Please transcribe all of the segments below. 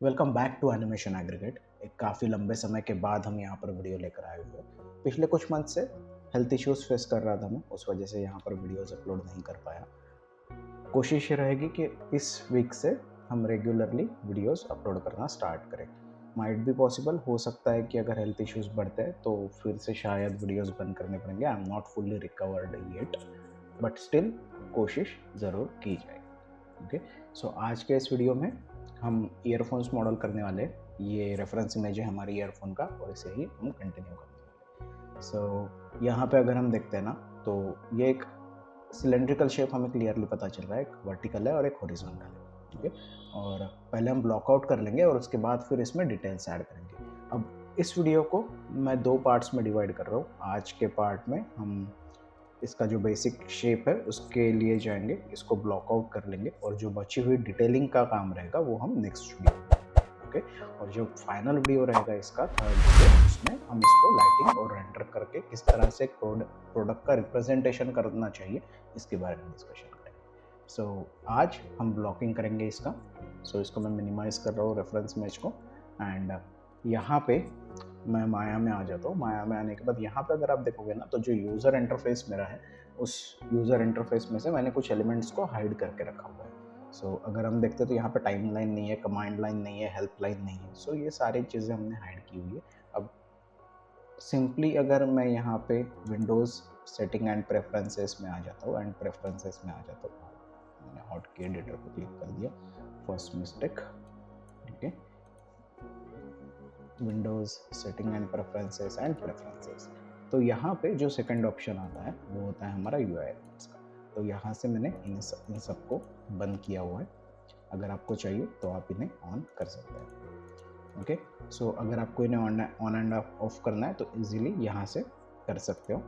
Welcome back to animation aggregate. एक काफ़ी लंबे समय के बाद हम यहाँ पर वीडियो लेकर आए हुए हैं। पिछले कुछ मंथ से हेल्थ इश्यूज फेस कर रहा था मैं, उस वजह से यहाँ पर वीडियोस अपलोड नहीं कर पाया। कोशिश ये रहेगी कि इस वीक से हम रेगुलरली वीडियोस अपलोड करना स्टार्ट करें। माइट बी पॉसिबल, हो सकता है कि अगर हेल्थ इश्यूज बढ़ते हैं तो फिर से शायद वीडियोस बंद करने पड़ेंगे। I am not fully recovered yet, but still कोशिश ज़रूर की जाएगी। ओके, सो आज के इस वीडियो में हम ईयरफोन्स मॉडल करने वाले हैं। ये रेफरेंस इमेज है हमारे ईयरफोन का और इसे ही हम कंटिन्यू करने वाले हैं। सो यहाँ पे अगर हम देखते हैं ना, तो ये एक सिलेंड्रिकल शेप हमें क्लियरली पता चल रहा है, एक वर्टिकल है और एक हॉरिजॉन्टल है। ओके, और पहले हम ब्लॉकआउट कर लेंगे और उसके बाद फिर इसमें डिटेल्स ऐड करेंगे। अब इस वीडियो को मैं दो पार्ट्स में डिवाइड कर रहा हूँ। आज के पार्ट में हम इसका जो बेसिक शेप है उसके लिए जाएंगे, इसको ब्लॉकआउट कर लेंगे और जो बची हुई डिटेलिंग का काम रहेगा वो हम नेक्स्ट वीडियो में करेंगे। ओके, और जो फाइनल वीडियो रहेगा इसका थर्ड वीडियो, उसमें हम इसको लाइटिंग और रेंडर करके किस तरह से प्रोडक्ट का रिप्रेजेंटेशन करना चाहिए इसके बारे में डिस्कशन करेंगे। सो आज हम ब्लॉकिंग करेंगे इसका। इसको मैं मिनिमाइज कर रहा हूँ रेफरेंस इमेज को, एंड यहाँ पे मैं माया में आ जाता हूँ। माया में आने के बाद यहाँ पे अगर आप देखोगे ना, तो जो यूज़र इंटरफेस मेरा है, उस यूज़र इंटरफेस में से मैंने कुछ एलिमेंट्स को हाइड करके रखा हुआ है। अगर हम देखते हैं तो यहाँ पे टाइम लाइन नहीं है, कमांड लाइन नहीं है, हेल्प लाइन नहीं है। ये सारी चीज़ें हमने हाइड की हुई है। अब सिंपली अगर मैं यहाँ पे विंडोज़ सेटिंग एंड प्रेफरेंसेस में आ जाता हूँ, मैंने हॉट की एडिटर को क्लिक कर दिया, फर्स्ट मिस्टेक। ठीक है, विंडोज़ सेटिंग एंड प्रेफरेंसेस। तो यहाँ पे जो सेकंड ऑप्शन आता है वो होता है हमारा यूआई एलिमेंट्स का। तो यहाँ से मैंने इन सबको बंद किया हुआ है। अगर आपको चाहिए तो आप इन्हें ऑन कर सकते हैं। ओके, अगर आपको इन्हें ऑन एंड ऑफ करना है तो इजीली यहाँ से कर सकते हो।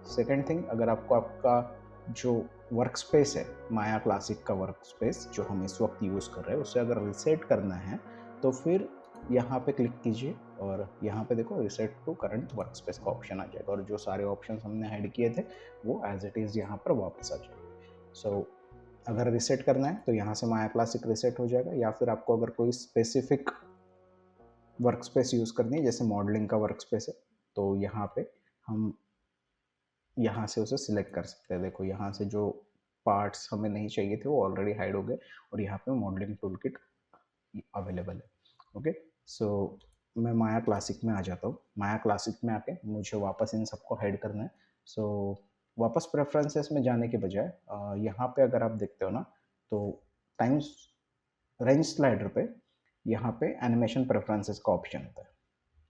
सेकंड थिंग, अगर आपको आपका जो वर्क स्पेस है, माया क्लासिक का वर्क स्पेस जो हम इस वक्त यूज़ कर रहे हैं, उसे अगर रिसेट करना है तो फिर यहाँ पे क्लिक कीजिए और यहाँ पे देखो reset to current workspace का ऑप्शन आ जाएगा और जो सारे ऑप्शन हमने हाइड किए थे वो एज इट इज़ यहाँ पर वापस आ जाएंगे। अगर रिसेट करना है तो यहाँ से माया क्लासिक रिसेट हो जाएगा, या फिर आपको अगर कोई स्पेसिफिक वर्क स्पेस यूज़ करनी है जैसे मॉडलिंग का वर्क स्पेस है, तो यहाँ पे हम यहाँ से उसे सिलेक्ट कर सकते हैं। देखो यहाँ से जो पार्ट्स हमें नहीं चाहिए थे वो ऑलरेडी हाइड हो गए और यहाँ पे मॉडलिंग टूल किट अवेलेबल है। ओके, मैं माया क्लासिक में आ जाता हूँ। माया क्लासिक में आके मुझे वापस इन सबको हाइड करना है। वापस प्रेफरेंसेस में जाने के बजाय यहाँ पे अगर आप देखते हो ना, तो टाइम्स रेंज स्लाइडर पे यहाँ पे एनिमेशन प्रेफरेंसेस का ऑप्शन होता है।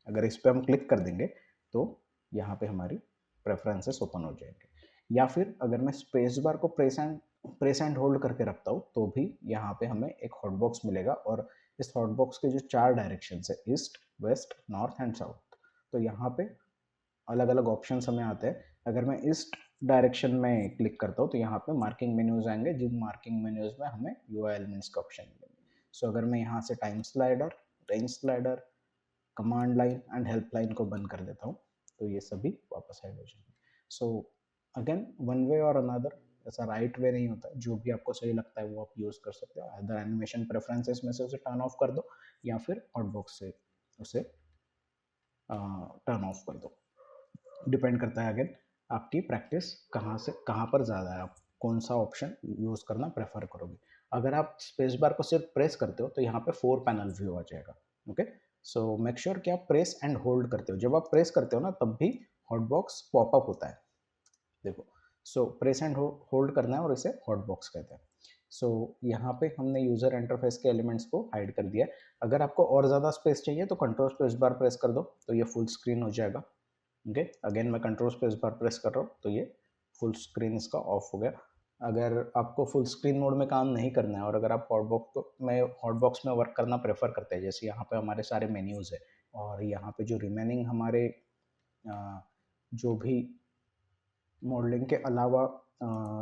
अगर इस पर हम क्लिक कर देंगे तो यहाँ पे हमारी प्रेफरेंसेस ओपन हो जाएंगे। या फिर अगर मैं स्पेस बार को प्रेस एंड होल्ड करके रखता हूँ तो भी यहाँ पे हमें एक हॉटबॉक्स मिलेगा और इस हॉटबॉक्स के जो 4 डायरेक्शन है, east, west, north and south, तो यहाँ पे अलग अलग ऑप्शन हमें आते हैं। अगर मैं ईस्ट डायरेक्शन में क्लिक करता हूँ तो यहाँ पे मार्किंग मेन्यूज आएंगे, जिन मार्किंग मेन्यूज में हमें यूआई एलिमेंट्स का ऑप्शन मिलेंगे। अगर मैं यहाँ से time slider, range slider, command line and help line को बंद कर देता हूँ तो ये सभी वापस ऐड हो जाएंगे। अगेन, वन वे और अनदर, ऐसा राइट वे नहीं होता, जो भी आपको सही लगता है वो आप यूज़ कर सकते हो। अदर एनिमेशन प्रेफरेंसेस में से उसे टर्न ऑफ कर दो या फिर हॉटबॉक्स से उसे टर्न ऑफ कर दो। डिपेंड करता है अगेन आपकी प्रैक्टिस कहाँ से कहाँ पर ज़्यादा है, आप कौन सा ऑप्शन यूज़ करना प्रेफर करोगे। अगर आप स्पेस बार को सिर्फ प्रेस करते हो तो यहाँ पे 4 पैनल व्यू आ जाएगा। ओके, मेक श्योर कि आप प्रेस एंड होल्ड करते हो। जब आप प्रेस करते हो ना तब भी हॉटबॉक्स पॉपअप होता है, देखो। प्रेस एंड होल्ड करना है और इसे हॉटबॉक्स कहते हैं। यहाँ पे हमने यूज़र इंटरफेस के एलिमेंट्स को हाइड कर दिया है। अगर आपको और ज़्यादा स्पेस चाहिए तो कंट्रोल स्पेस बार प्रेस कर दो तो ये फुल स्क्रीन हो जाएगा। ओके, अगेन मैं कंट्रोल स्पेस बार प्रेस कर रहा हूँ तो ये फुल स्क्रीन इसका ऑफ हो गया। अगर आपको फुल स्क्रीन मोड में काम नहीं करना है और अगर आप हॉटबॉक्स में वर्क करना प्रेफर करते हैं, जैसे यहाँ पे हमारे सारे मेन्यूज़ है और यहाँ पे जो रिमेनिंग हमारे जो भी मॉडलिंग के अलावा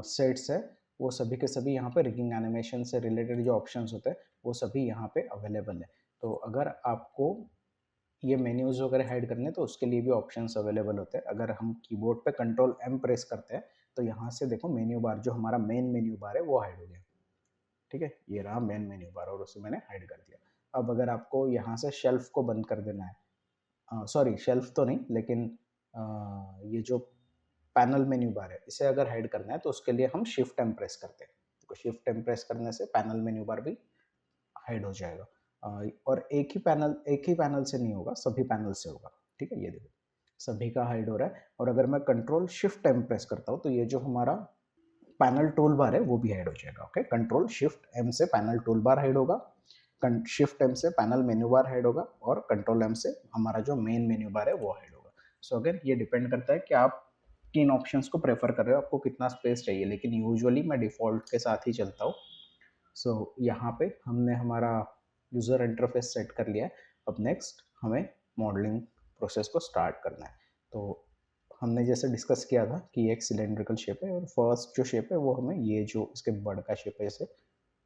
सेट्स है, वो सभी के सभी यहाँ पे रिगिंग एनिमेशन से रिलेटेड जो ऑप्शंस होते हैं वो सभी यहाँ पे अवेलेबल है। तो अगर आपको ये मेन्यूज़ वगैरह हाइड करने तो उसके लिए भी ऑप्शंस अवेलेबल होते हैं। अगर हम कीबोर्ड पे कंट्रोल एम प्रेस करते हैं तो यहाँ से देखो मेन्यू बार, जो हमारा मेन मेन्यू बार है वो हाइड हो गया। ठीक है, ये रहा मेन मेन्यू बार और उसे मैंने हाइड कर दिया। अब अगर आपको यहाँ से शेल्फ को बंद कर देना है, सॉरी शेल्फ तो नहीं, लेकिन ये जो पैनल मेन्यू बार है इसे अगर हाइड करना है तो उसके लिए हम शिफ्ट एम प्रेस करते हैं। तो शिफ्ट एम प्रेस करने से पैनल मेन्यू बार भी हाइड हो जाएगा। और एक ही पैनल से नहीं होगा, सभी पैनल से होगा। ठीक है, ये देखो सभी का हाइड हो रहा है। और अगर मैं कंट्रोल शिफ्ट एम प्रेस करता हूँ तो ये जो हमारा पैनल टूल बार है वो भी हाइड हो जाएगा। ओके, कंट्रोल शिफ्ट एम से पैनल टूल बार हाइड होगा, शिफ्ट एम से पैनल मेन्यू बार हाइड होगा, और कंट्रोल एम से हमारा जो मेन मेन्यू बार है वो हाइड होगा। सो अगर ये डिपेंड करता है कि आप किन ऑप्शंस को प्रेफर कर रहे हो, आपको कितना स्पेस चाहिए, लेकिन यूजुअली मैं डिफॉल्ट के साथ ही चलता हूँ। सो यहाँ पे हमने हमारा यूज़र इंटरफेस सेट कर लिया है। अब नेक्स्ट हमें मॉडलिंग प्रोसेस को स्टार्ट करना है। तो हमने जैसे डिस्कस किया था कि ये एक सिलेंड्रिकल शेप है, और फर्स्ट जो शेप है वो हमें ये जो इसके बर्ड का शेप है इसे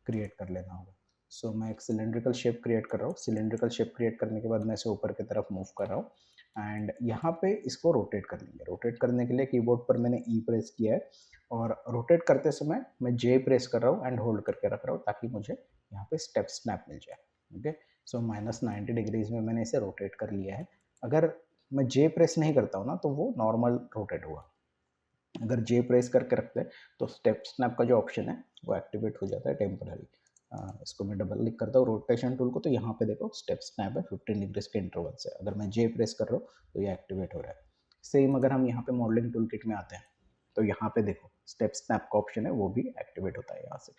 क्रिएट कर लेना होगा। सो मैं एक सिलेंड्रिकल शेप क्रिएट कर रहा हूँ। सिलेंड्रिकल शेप क्रिएट करने के बाद मैं इसे ऊपर की तरफ मूव कर रहा हूँ, एंड यहाँ पे इसको रोटेट कर लेंगे। रोटेट करने के लिए कीबोर्ड पर मैंने ई प्रेस किया है, और रोटेट करते समय मैं जे प्रेस कर रहा हूँ एंड होल्ड करके रख रहा हूँ ताकि मुझे यहाँ पे स्टेप स्नैप मिल जाए। ओके, सो -90 डिग्रीज में मैंने इसे रोटेट कर लिया है। अगर मैं जे प्रेस नहीं करता हूँ ना तो वो नॉर्मल रोटेट हुआ। अगर जे प्रेस करके रखते हैं तो स्टेप स्नैप का जो ऑप्शन है वो एक्टिवेट हो जाता है टेम्पररी। इसको मैं डबल क्लिक करता हूँ रोटेशन टूल को, तो यहाँ पे देखो स्टेप स्नैप है 15 डिग्रीज के इंटरवल से। अगर मैं जे प्रेस कर रहा हूँ तो ये एक्टिवेट हो रहा है। सेम अगर हम यहाँ पे मॉडलिंग टूल किट में आते हैं तो यहाँ पे देखो स्टेप स्नैप का ऑप्शन है, वो भी एक्टिवेट होता है यहाँ से।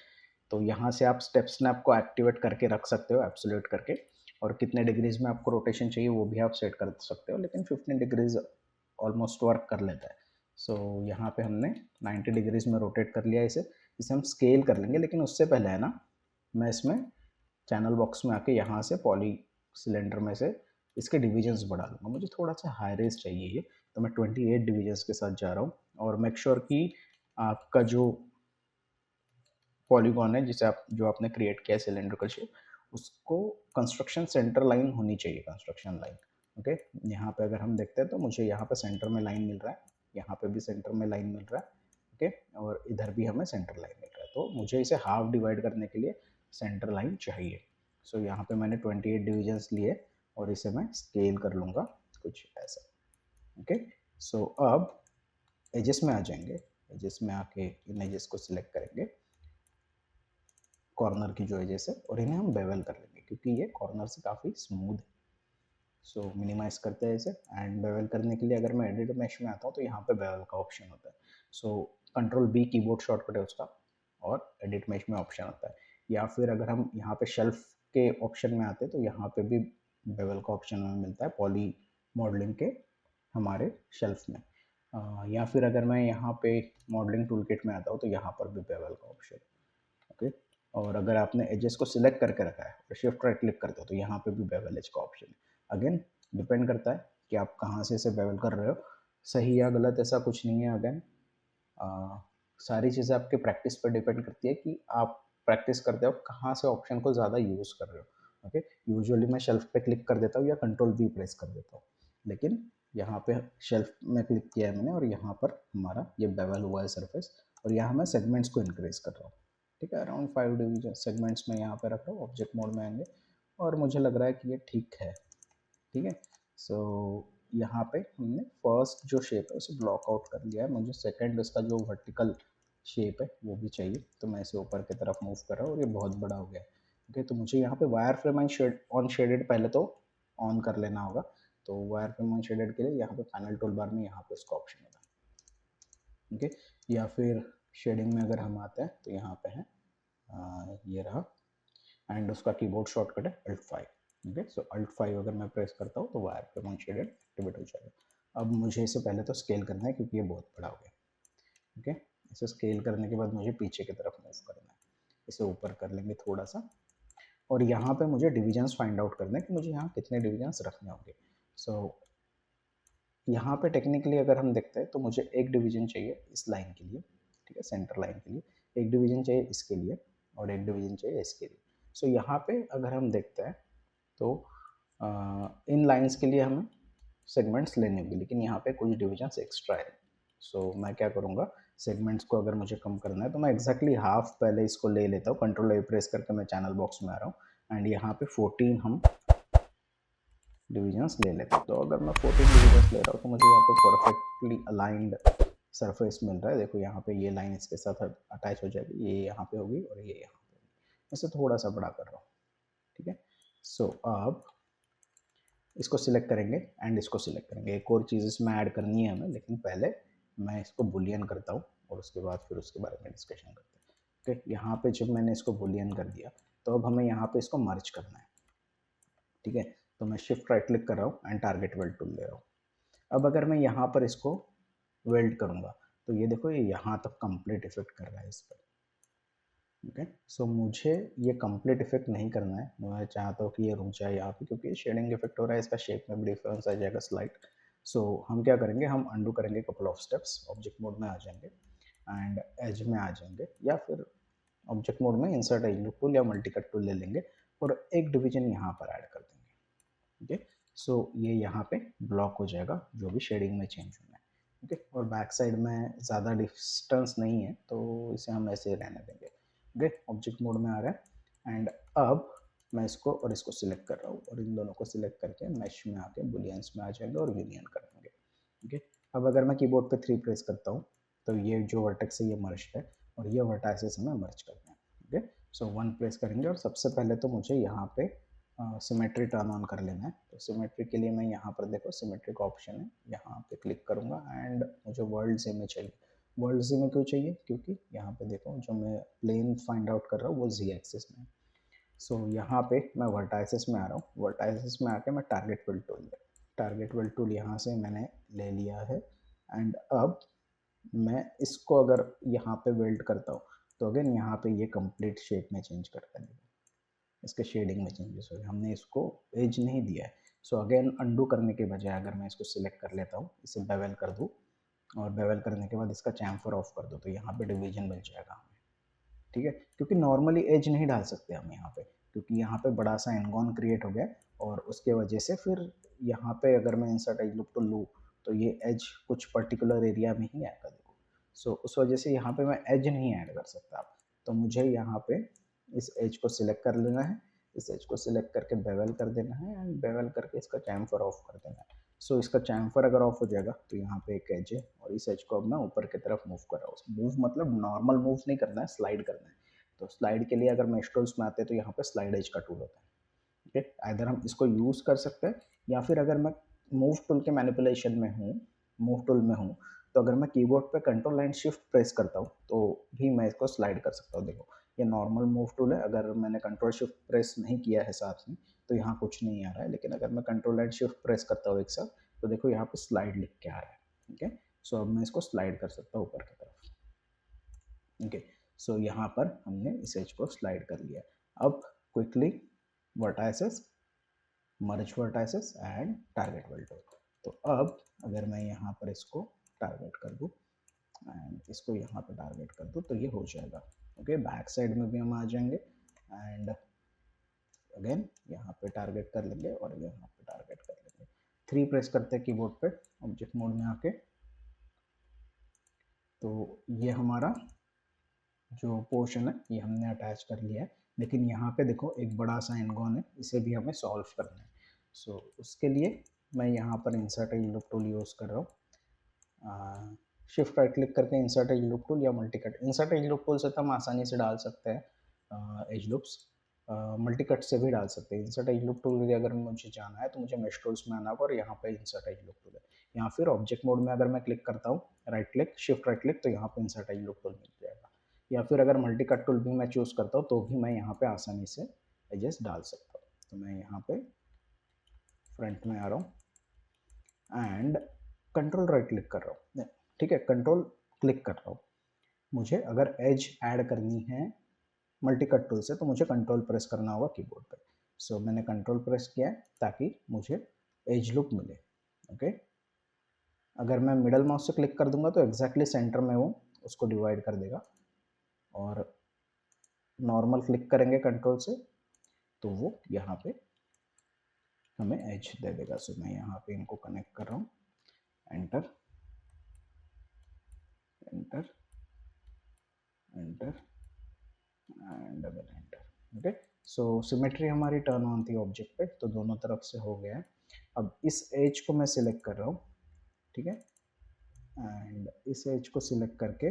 तो यहाँ से आप स्टेप स्नैप को एक्टिवेट करके रख सकते हो एब्सोल्यूट करके, और कितने डिग्रीज में आपको रोटेशन चाहिए वो भी आप सेट कर सकते हो, लेकिन 15 डिग्रीज ऑलमोस्ट वर्क कर लेता है। सो यहाँ पे हमने 90 डिग्रीज में रोटेट कर लिया इसे। इसे हम स्केल कर लेंगे, लेकिन उससे पहले है ना मैं इसमें चैनल बॉक्स में आके यहाँ से पॉली सिलेंडर में से इसके डिविजन्स बढ़ा लूँगा। मुझे थोड़ा सा हाई रेज चाहिए ये, तो मैं 28 डिविजन्स के साथ जा रहा हूँ। और मेक श्योर कि आपका जो पॉलीगॉन है जिसे आप जो आपने क्रिएट किया है सिलेंड्रिकल शेप, उसको कंस्ट्रक्शन सेंटर लाइन होनी चाहिए, कंस्ट्रक्शन लाइन। ओके, यहाँ पे अगर हम देखते हैं तो मुझे यहाँ पे सेंटर में लाइन मिल रहा है, यहाँ पे भी सेंटर में लाइन मिल रहा है। ओके, और इधर भी हमें सेंटर लाइन मिल रहा है, तो मुझे इसे हाफ डिवाइड करने के लिए सेंटर लाइन चाहिए। सो यहाँ पे मैंने 28 डिविजन्स लिए और इसे मैं स्केल कर लूँगा कुछ ऐसा। ओके, सो अब एजेस में आ जाएंगे। एजेस में आके इन एजेस को सिलेक्ट करेंगे, कॉर्नर की जो एजेस है, और इन्हें हम बेवल कर लेंगे क्योंकि ये कॉर्नर से काफ़ी स्मूथ है। सो मिनिमाइज करते हैं इसे, एंड बेवल करने के लिए अगर मैं एडिट मैश में आता हूँ तो यहाँ पे बेवल का ऑप्शन होता है। So control B keyboard shortcut है उसका, और एडिट मैश में ऑप्शन आता है। या फिर अगर हम यहाँ पे शेल्फ के ऑप्शन में आते हैं तो यहाँ पे भी बेवल का ऑप्शन हमें मिलता है पॉली मॉडलिंग के हमारे शेल्फ में। या फिर अगर मैं यहाँ पे मॉडलिंग टूल किट में आता हूँ तो यहाँ पर भी बेवल का ऑप्शन। ओके, और अगर आपने एजेस को सिलेक्ट करके रखा है और शिफ्ट राइट क्लिक करते हो तो यहाँ पे भी बेवल एज का ऑप्शन है। अगेन डिपेंड करता है कि आप कहाँ से इसे बेवल कर रहे हो, सही या गलत ऐसा कुछ नहीं है। अगेन सारी चीज़ें आपके प्रैक्टिस पर डिपेंड करती है कि आप प्रैक्टिस करते हो कहाँ से ऑप्शन को ज़्यादा यूज़ कर रहे हो। ओके, यूजुअली मैं शेल्फ पे क्लिक कर देता हूँ या कंट्रोल वी प्रेस कर देता हूँ, लेकिन यहाँ पे शेल्फ में क्लिक किया है मैंने, और यहाँ पर हमारा ये बेवल हुआ है सरफेस, और यहाँ मैं सेगमेंट्स को इंक्रीज कर रहा हूँ। ठीक है, अराउंड 5 डिवीजन सेगमेंट्स में यहाँ पे रख रहा हूँ, ऑब्जेक्ट मोड में आएंगे, और मुझे लग रहा है कि ये ठीक है। ठीक है, सो यहाँ पे हमने फर्स्ट जो शेप है उसे ब्लॉक आउट कर लिया है। मुझे सेकंड इसका जो वर्टिकल शेप है वो भी चाहिए, तो मैं इसे ऊपर की तरफ मूव कर रहा हूँ और ये बहुत बड़ा हो गया है। ओके, तो मुझे यहाँ पे wireframe and shade on shaded पहले तो ऑन कर लेना होगा। तो वायर फ्रेम ऑन शेडेड के लिए यहाँ पे पैनल टूल बार में यहाँ पे उसका ऑप्शन होगा। ओके, या फिर शेडिंग में अगर हम आते हैं तो यहाँ पे है ये रहा, एंड उसका कीबोर्ड शॉर्टकट है Alt5। ओके, सो Alt5 अगर मैं प्रेस करता हूँ तो wire frame on shaded activate हो जाएगा। अब मुझे इसे पहले तो स्केल करना है क्योंकि ये बहुत बड़ा हो गया। ओके, इसे स्केल करने के बाद मुझे पीछे की तरफ मूव करना है, इसे ऊपर कर लेंगे थोड़ा सा, और यहाँ पे मुझे डिविजन्स फाइंड आउट करना है कि मुझे यहाँ कितने डिविजन्स रखने होंगे। सो यहाँ पे टेक्निकली अगर हम देखते हैं तो मुझे एक डिवीजन चाहिए इस लाइन के लिए, ठीक है, सेंटर लाइन के लिए एक डिवीजन चाहिए, इसके लिए, और एक डिवीजन चाहिए इसके लिए। सो यहाँ पे अगर हम देखते हैं तो इन लाइंस के लिए हमें सेगमेंट्स लेने होंगे, लेकिन यहाँ पे कुछ डिविजन्स एक्स्ट्रा है। सो मैं क्या करूँगा, सेगमेंट्स को अगर मुझे कम करना है तो मैं एक्जैक्टली हाफ पहले इसको ले लेता हूँ, कंट्रोल ए प्रेस करके मैं चैनल बॉक्स में आ रहा हूँ, एंड यहाँ पे 14 हम डिविजन्स ले लेते हैं। तो अगर मैं 14 डिविजन्स ले रहा हूँ तो मुझे यहाँ पे परफेक्टली अलाइंड सरफेस मिल रहा है। देखो यहाँ पे ये लाइन इसके साथ अटैच हो जाएगी, ये यहाँ पे होगी और ये यहाँ पे होगी। इसे थोड़ा सा बड़ा कर रहा हूँ, ठीक है। सो अब इसको सिलेक्ट करेंगे एंड इसको सिलेक्ट करेंगे। एक और चीज़ इसमें ऐड करनी है हमें, लेकिन पहले मैं इसको बुलियन करता हूँ और उसके बाद फिर उसके बारे में डिस्कशन करते हैं। ओके, यहाँ पे जब मैंने इसको बुलियन कर दिया तो अब हमें यहाँ पे इसको मर्ज करना है, ठीक है। तो मैं शिफ्ट राइट क्लिक कर रहा हूँ एंड टारगेट वेल्ड टूल ले रहा हूँ। अब अगर मैं यहाँ पर इसको वेल्ड करूँगा तो ये देखो ये यहाँ तक कंप्लीट इफेक्ट कर रहा है इस पर। ओके, सो मुझे ये कंप्लीट इफेक्ट नहीं करना है, मैं चाहता हूँ कि ये रुक जाए यहाँ पे क्योंकि शेडिंग इफेक्ट हो रहा है, इसका शेप में भी डिफरेंस आ जाएगा स्लाइट। सो हम क्या करेंगे, हम अंडू करेंगे couple of steps, object mode में आ जाएंगे एंड एज में आ जाएंगे, या फिर ऑब्जेक्ट मोड में इंसर्ट एज लूप टूल या मल्टी कट टूल ले लेंगे और एक डिवीजन यहाँ पर ऐड कर देंगे, ठीक है। सो ये यहाँ पे ब्लॉक हो जाएगा जो भी शेडिंग में चेंज होना है, ठीक है। और बैक साइड में ज़्यादा डिस्टेंस नहीं है तो इसे हम ऐसे रहने देंगे। ओके, ऑब्जेक्ट मोड में आ रहा है एंड अब मैं इसको और इसको सिलेक्ट कर रहा हूँ और इन दोनों को सिलेक्ट करके मैश में आके बुलियंस में आ जाएंगे और यूनियन कर देंगे। ओके, अब अगर मैं कीबोर्ड पे 3 प्रेस करता हूँ तो ये जो वर्टेक्स है ये मर्ज है और ये वर्टाइसेस हमें मर्ज करते हैं। ओके, सो 1 प्रेस करेंगे और सबसे पहले तो मुझे यहाँ पे सिमेट्री टर्न ऑन कर लेना है। तो सिमेट्री के लिए मैं यहाँ पर देखो सिमेट्री का ऑप्शन है, यहाँ पे क्लिक करूँगा एंड मुझे वर्ल्ड इमेज चाहिए। वर्ल्ड में क्यों चाहिए, क्योंकि यहाँ पे देखो जो मैं प्लेन फाइंड आउट कर रहा हूँ वो जी एक्सिस में। सो यहाँ पे मैं वर्टाइसिस में आ रहा हूँ, वर्टाइसिस में आके मैं target weld tool target weld tool यहाँ से मैंने ले लिया है एंड अब मैं इसको अगर यहाँ पे वेल्ड करता हूँ तो अगेन यहाँ पे ये कंप्लीट शेप में चेंज करता है, इसके शेडिंग में चेंजेस हो गए, हमने इसको एज नहीं दिया है। सो अगेन अंडू करने के बजाय अगर मैं इसको सिलेक्ट कर लेता हूँ, इसे बेवल कर दूँ और बेवल करने के बाद इसका चैम्फर ऑफ कर दो तो यहाँ पे डिवीजन मिल जाएगा हमें, ठीक है। क्योंकि नॉर्मली एज नहीं डाल सकते हम यहाँ पे, क्योंकि यहाँ पे बड़ा सा एनगॉन क्रिएट हो गया और उसके वजह से फिर यहाँ पे अगर मैं इंसर्ट एज लुक तो लूँ तो ये एज कुछ पर्टिकुलर एरिया में ही आएगा, देखो। सो उस वजह से यहाँ पे मैं एज नहीं ऐड कर सकता, तो मुझे यहाँ पे इस एज को सिलेक्ट कर लेना है, इस एज को सिलेक्ट करके बेवल कर देना है एंड बेवल करके इसका चैम्फर ऑफ कर देना है। सो इसका चैम्फर अगर ऑफ हो जाएगा तो यहाँ पे एक एज है और इस एज को अब मैं ऊपर की तरफ मूव कर रहा हूँ। मूव मतलब नॉर्मल मूव नहीं करना है, स्लाइड करना है। तो स्लाइड के लिए अगर मेश टूल्स में आते हैं तो यहाँ पे स्लाइड एज का टूल होता है, ठीक है। आइदर हम इसको यूज़ कर सकते हैं या फिर अगर मैं मूव टूल के मैनिपुलेशन में हूँ, मूव टूल में हूँ, तो अगर मैं कीबोर्ड पे कंट्रोल एंड शिफ्ट प्रेस करता हूँ तो भी मैं इसको स्लाइड कर सकता हूँ। देखो ये नॉर्मल मूव टूल है, अगर मैंने कंट्रोल शिफ्ट प्रेस नहीं किया है साथ में तो यहाँ कुछ नहीं आ रहा है, लेकिन अगर मैं कंट्रोल एंड शिफ्ट प्रेस करता हूँ एक साथ तो देखो यहाँ पे स्लाइड लिख के आ रहा है, ठीक है। सो अब मैं इसको स्लाइड कर सकता हूँ ऊपर की तरफ, ओके। सो यहाँ पर हमने इस एज को स्लाइड कर लिया। अब quickly vertices, merge vertices and target weld tool. तो अब अगर मैं यहाँ पर इसको टारगेट कर दूँ एंड इसको यहाँ पर टारगेट कर दूँ तो ये हो जाएगा, ओके। बैक साइड में भी हम आ जाएंगे एंड अगेन यहाँ पे टारगेट कर लेंगे और यहाँ पे टारगेट कर लेंगे। 3 प्रेस करते हैं कीबोर्ड पे ऑब्जेक्ट मोड में आके, तो ये हमारा जो पोर्शन है ये हमने अटैच कर लिया है। लेकिन यहाँ पे देखो एक बड़ा सा एनगॉन है, इसे भी हमें सॉल्व करना है। सो उसके लिए मैं यहाँ पर insert as loop tool use कर रहा हूँ। शिफ्ट राइट क्लिक करके इंसर्ट एज लूप टूल या multi cut, insert as loop tool से तो हम आसानी से डाल सकते हैं एज लूप्स, मल्टी कट से भी डाल सकते हैं। इंसर्ट एज लूप टूल के अगर मुझे जाना है तो मुझे मेश टूल्स में आना होगा और यहाँ पे इंसर्ट एज लूप टूल है, या फिर ऑब्जेक्ट मोड में अगर मैं क्लिक करता हूँ right click shift right click तो यहाँ पे इंसर्ट एज लूप टूल मिल जाएगा, या फिर अगर मल्टी कट टूल भी मैं चूज़ करता हूँ तो भी मैं यहाँ पे आसानी से एजेस डाल सकता हूँ। तो मैं यहाँ पे फ्रंट में आ रहा हूँ एंड कंट्रोल राइट क्लिक कर रहा हूँ, ठीक है, कंट्रोल क्लिक कर रहा हूँ। मुझे अगर एज ऐड करनी है मल्टी कट टूल से तो मुझे कंट्रोल प्रेस करना होगा कीबोर्ड पे। सो मैंने कंट्रोल प्रेस किया है ताकि मुझे एज लुक मिले, ओके। अगर मैं मिडल माउस से क्लिक कर दूंगा तो एग्जैक्टली सेंटर में वो उसको डिवाइड कर देगा, और नॉर्मल क्लिक करेंगे कंट्रोल से तो वो यहाँ पे हमें एज दे देगा। सो मैं यहाँ पे इनको कनेक्ट कर रहा हूँ, enter enter enter and double enter, okay. So symmetry हमारी टर्न ऑन थी ऑब्जेक्ट पे, तो दोनों तरफ से हो गया है। अब इस एज को मैं सिलेक्ट कर रहा हूँ, ठीक है, एंड इस एज को सिलेक्ट करके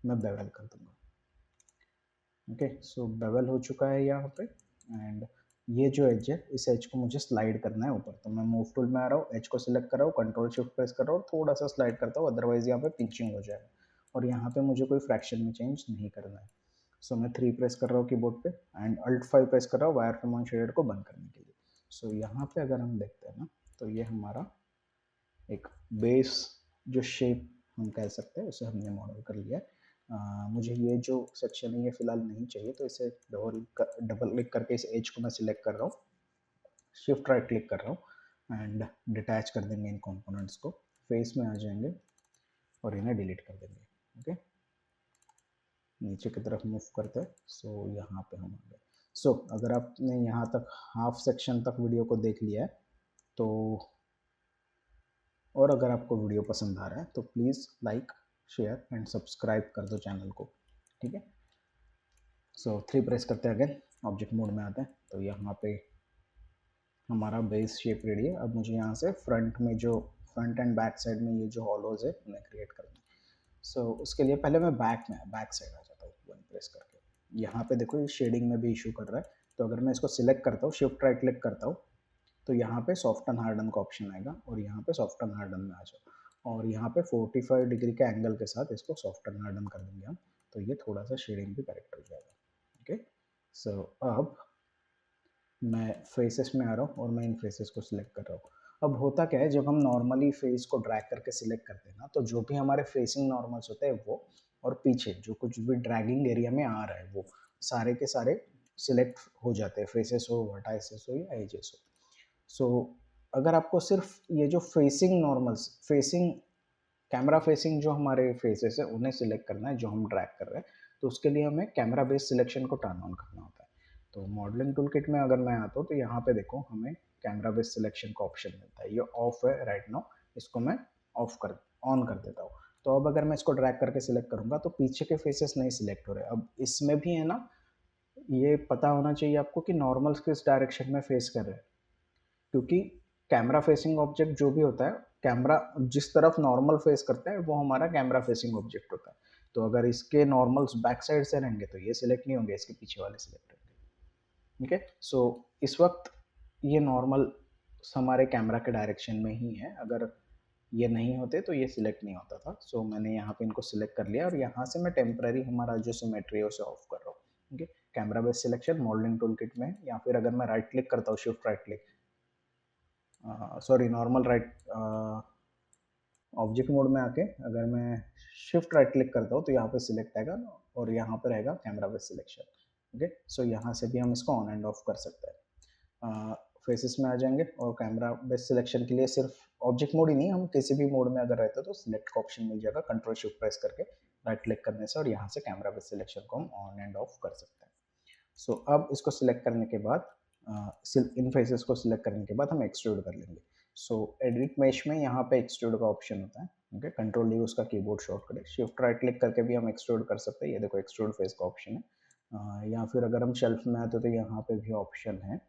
मैं बेवल कर दूंगा। ओके, सो बेवल हो चुका है यहाँ पे। एंड ये जो एज है, इस एज को मुझे स्लाइड करना है ऊपर, तो मैं मूव टूल में आ रहा हूँ, एज को सिलेक्ट कर रहा हूँ, कंट्रोल शिफ्ट प्रेस कर रहा हूँ, थोड़ा सा स्लाइड करता हूँ, अदरवाइज यहाँ पे पिंचिंग हो जाएगा। और यहाँ पे मुझे कोई फ्रैक्शन में चेंज नहीं करना है। सो मैं 3 प्रेस कर रहा हूँ कीबोर्ड पे एंड अल्ट 5 प्रेस कर रहा हूँ वायर फ्रेम ऑन शेडेड को बंद करने के लिए। सो यहाँ पे अगर हम देखते हैं ना, तो ये हमारा एक बेस जो शेप हम कह सकते हैं, उसे हमने मॉडल कर लिया है। मुझे ये जो सेक्शन है ये फिलहाल नहीं चाहिए, तो इसे डबल क्लिक करके इस एज को मैं सिलेक्ट कर रहा हूँ, शिफ्ट राइट क्लिक कर रहा हूँ एंड डिटैच कर देंगे इन कंपोनेंट्स को, फेस में आ जाएंगे और इन्हें डिलीट कर देंगे। ओके, नीचे की तरफ मूव करते हैं। सो यहाँ पे हम आ गए। सो अगर आपने यहाँ तक हाफ सेक्शन तक वीडियो को देख लिया है तो, और अगर आपको वीडियो पसंद आ रहा है तो please like, share and subscribe कर दो चैनल को, ठीक है। सो 3 प्रेस करते हैं, अगेन ऑब्जेक्ट मोड में आते हैं, तो यहाँ पे हमारा बेस शेप रेडी है। अब मुझे यहाँ से फ्रंट में जो फ्रंट एंड बैक साइड में ये जो हॉलोज है उन्हें क्रिएट करना है। सो उसके लिए पहले मैं बैक साइड आ जाता हूँ 1 प्रेस करके। यहाँ पे देखो ये शेडिंग में भी इशू कर रहा है, तो अगर मैं इसको सिलेक्ट करता हूँ, शिफ्ट राइट क्लिक करता हूँ, तो यहाँ पे सॉफ्टन हार्डन का ऑप्शन आएगा और यहाँ पे सॉफ्टन हार्डन में आ जाओ और यहाँ पे 45 डिग्री के एंगल के साथ इसको सॉफ्टन हार्डन कर देंगे हम, तो ये थोड़ा सा शेडिंग भी करेक्ट हो जाएगा। ओके, सो अब मैं फेसेस में आ रहा हूँ और मैं इन फेसेस को सिलेक्ट कर रहा हूँ। अब होता क्या है, जब हम नॉर्मली फेस को ड्रैग करके सिलेक्ट करते हैं ना, तो जो भी हमारे फेसिंग नॉर्मल्स होते हैं वो, और पीछे जो कुछ भी ड्रैगिंग एरिया में आ रहा है वो सारे के सारे सिलेक्ट हो जाते हैं, फेसेस हो, वर्टाइसेस हो या एजेस हो। सो अगर आपको सिर्फ ये जो facing normals, facing camera facing जो हमारे फेसेस है उन्हें सिलेक्ट करना है जो हम ड्रैग कर रहे हैं, तो उसके लिए हमें कैमरा बेस्ड सिलेक्शन को टर्न ऑन करना होता है। तो मॉडलिंग टूल किट में अगर मैं आता हूँ तो यहाँ पे देखो हमें कैमरा बेस्ड सिलेक्शन का ऑप्शन मिलता है, ये ऑफ है राइट नाउ, इसको मैं ऑन कर देता हूँ। तो अब अगर मैं इसको ड्रैग करके सिलेक्ट करूँगा तो पीछे के फेसेस नहीं सिलेक्ट हो रहे। अब इसमें भी है ना, ये पता होना चाहिए आपको कि नॉर्मल्स किस डायरेक्शन में फेस कर रहे हैं, क्योंकि कैमरा फेसिंग ऑब्जेक्ट जो भी होता है, कैमरा जिस तरफ नॉर्मल फेस करता है वो हमारा कैमरा फेसिंग ऑब्जेक्ट होता है। तो अगर इसके नॉर्मल्स बैक साइड से रहेंगे तो ये सिलेक्ट नहीं होंगे, इसके पीछे वाले सिलेक्ट होंगे। ठीक है, सो इस वक्त ये नॉर्मल हमारे कैमरा के डायरेक्शन में ही है, अगर ये नहीं होते तो ये सिलेक्ट नहीं होता था। सो मैंने यहाँ पे इनको सिलेक्ट कर लिया और यहाँ से मैं टेम्पररी हमारा जो सिमेट्री है उसे ऑफ कर रहा हूँ। ठीक है, camera based selection modelling tool kit में, या फिर अगर मैं राइट क्लिक करता हूँ, shift right click, sorry normal right, object mode में आके अगर मैं शिफ्ट राइट क्लिक करता हूँ तो यहाँ पे सिलेक्ट आएगा और यहाँ पे रहेगा कैमरा बेस्ड सिलेक्शन। ओके, सो यहाँ से भी हम इसको ऑन एंड ऑफ कर सकते हैं। फेसेस में आ जाएंगे और कैमरा बेस्ड सिलेक्शन के लिए सिर्फ ऑब्जेक्ट मोड ही नहीं, हम किसी भी मोड में अगर रहते हो तो सिलेक्ट का ऑप्शन मिल जाएगा, कंट्रोल शिफ्ट प्रेस करके राइट क्लिक करने से, और यहाँ से कैमरा बेस्ड सिलेक्शन को हम ऑन एंड ऑफ कर सकते हैं। सो अब इसको सिलेक्ट करने के बाद, इन फेसेस को सिलेक्ट करने के बाद हम एक्सट्रूड कर लेंगे। सो एडिट मेश में यहाँ पे एक्सट्रूड का ऑप्शन होता है। ओके, कंट्रोल डी उसका कीबोर्ड शॉर्टकट है, शिफ्ट राइट क्लिक करके भी हम एक्सट्रूड कर सकते हैं, ये देखो एक्सट्रूड फेस का ऑप्शन है। या फिर अगर हम शेल्फ में आते तो यहाँ पे भी ऑप्शन है,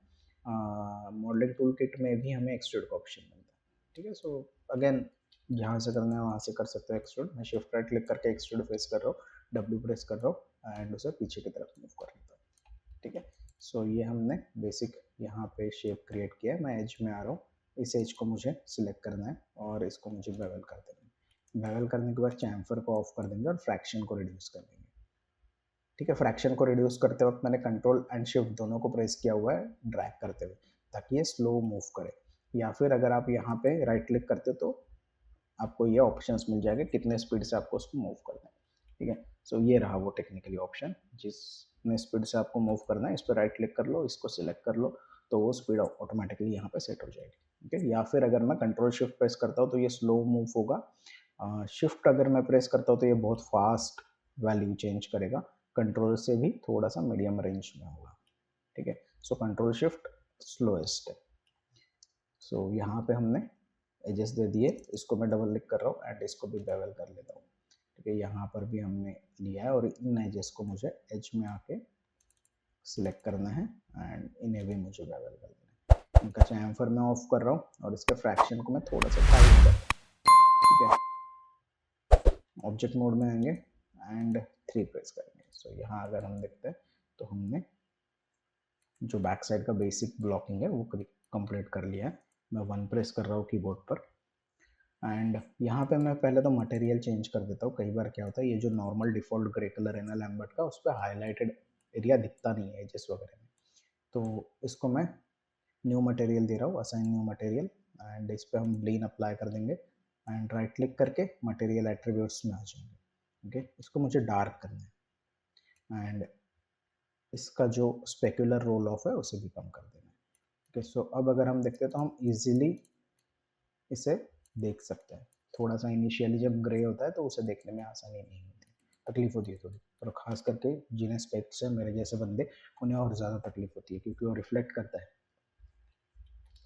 मॉडलिंग टूल किट में भी हमें एक्सट्रूड का ऑप्शन मिलता है। ठीक है, सो अगेन जहाँ से करना है वहाँ से कर सकते हो एक्सट्रूड। मैं शिफ्ट राइट क्लिक करके एक्सट्रूड फेस कर रहा हूँ, डब्ल्यू प्रेस कर रहा हूँ एंड उसे पीछे की तरफ मूव कर लेता हूँ। ठीक है, सो ये हमने बेसिक यहाँ पे शेप क्रिएट किया है। मैं एज में आ रहा हूँ, इस एज को मुझे सिलेक्ट करना है और इसको मुझे बेवल कर देना है। बेवल करने के बाद चैम्फर को ऑफ कर देंगे और फ्रैक्शन को रिड्यूस कर देंगे। ठीक है, फ्रैक्शन को रिड्यूस करते वक्त मैंने कंट्रोल एंड शिफ्ट दोनों को प्रेस किया हुआ है ड्रैग करते हुए, ताकि ये स्लो मूव करे। या फिर अगर आप यहाँ पे राइट क्लिक करते हो तो आपको ये ऑप्शंस मिल जाएंगे कितने स्पीड से आपको उसको मूव करना है। ठीक है, सो ये रहा वो टेक्निकली ऑप्शन, जिसने स्पीड से आपको मूव करना है इस पर राइट क्लिक कर लो, इसको सिलेक्ट कर लो, तो वो स्पीड ऑटोमेटिकली यहाँ पे सेट हो जाएगी। ठीक है, या फिर अगर मैं कंट्रोल शिफ्ट प्रेस करता हूँ तो ये स्लो मूव होगा, शिफ्ट अगर मैं प्रेस करता हूँ तो ये बहुत फास्ट वैल्यू चेंज करेगा, कंट्रोल से भी थोड़ा सा मीडियम रेंज में होगा। ठीक है, सो कंट्रोल शिफ्ट स्लोएस्ट है। सो यहाँ पे हमने एजेस दे दिए, इसको मैं डबल क्लिक कर रहा हूँ एंड इसको भी बेवल कर लेता हूँ। ठीक है, यहाँ पर भी हमने लिया है और इन एजेस को मुझे एज में आके सिलेक्ट करना है एंड इन्हें भी मुझे बेवल कर देना है। इनका चैम्फर मैं ऑफ कर रहा हूँ और इसके फ्रैक्शन को मैं थोड़ा सा टाइट कर रहा हूँ। ठीक है, ऑब्जेक्ट मोड में आएंगे एंड 3 प्रेस करेंगे। सो यहाँ अगर हम देखते हैं तो हमने जो बैक साइड का बेसिक ब्लॉकिंग है वो कंप्लीट कर लिया है। मैं 1 प्रेस कर रहा हूँ कीबोर्ड पर एंड यहाँ पे मैं पहले तो मटेरियल चेंज कर देता हूँ। कई बार क्या होता है, ये जो नॉर्मल डिफ़ॉल्ट ग्रे कलर है ना लैम्बर्ट का, उस पर हाईलाइटेड एरिया दिखता नहीं है एजेस वगैरह में। तो इसको मैं न्यू मटेरियल दे रहा हूँ, असाइन न्यू मटेरियल, एंड इस पर हम ब्लीन अप्लाई कर देंगे एंड राइट क्लिक करके मटेरियल एट्रीब्यूट्स में आ जाएंगे। ओके, इसको मुझे डार्क करना है एंड इसका जो स्पेकुलर रोल ऑफ है उसे भी कम कर देना है। ओके, सो अब अगर हम देखते हैं तो हम इजीली इसे देख सकते हैं। थोड़ा सा इनिशियली जब ग्रे होता है तो उसे देखने में आसानी नहीं होती, तकलीफ होती है थोड़ी, और ख़ास करके जिन्हें स्पेक्स है मेरे जैसे बंदे, उन्हें और ज़्यादा तकलीफ होती है क्योंकि वो रिफ्लेक्ट करता है।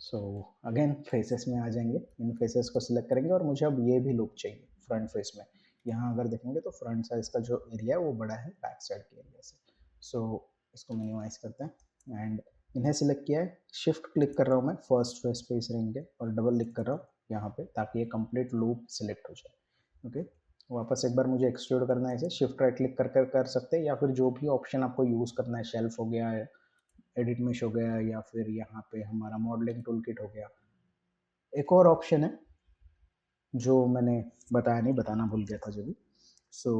सो अगेन फेसेस में आ जाएंगे, इन फेसेस को सिलेक्ट करेंगे और मुझे अब ये भी लुक चाहिए फ्रंट फेस में। यहाँ अगर देखेंगे तो फ्रंट साइज का जो एरिया है वो बड़ा है बैक साइड के एरिया से। सो इसको मिनिमाइज करते हैं एंड इन्हें सिलेक्ट किया है, शिफ्ट क्लिक कर रहा हूँ मैं फर्स्ट फेस पे इस रिंग के और डबल क्लिक कर रहा हूँ यहाँ पे ताकि ये कंप्लीट लूप सिलेक्ट हो जाए। ओके, वापस एक बार मुझे एक्सट्रूड करना है इसे, शिफ्ट राइट क्लिक कर सकते हैं या फिर जो भी ऑप्शन आपको यूज़ करना है, शेल्फ हो गया है, एडिट मेश हो गया, या फिर यहाँ पे हमारा मॉडलिंग टूल किट हो गया। एक और ऑप्शन है जो मैंने बताया नहीं, बताना भूल गया था जो भी। सो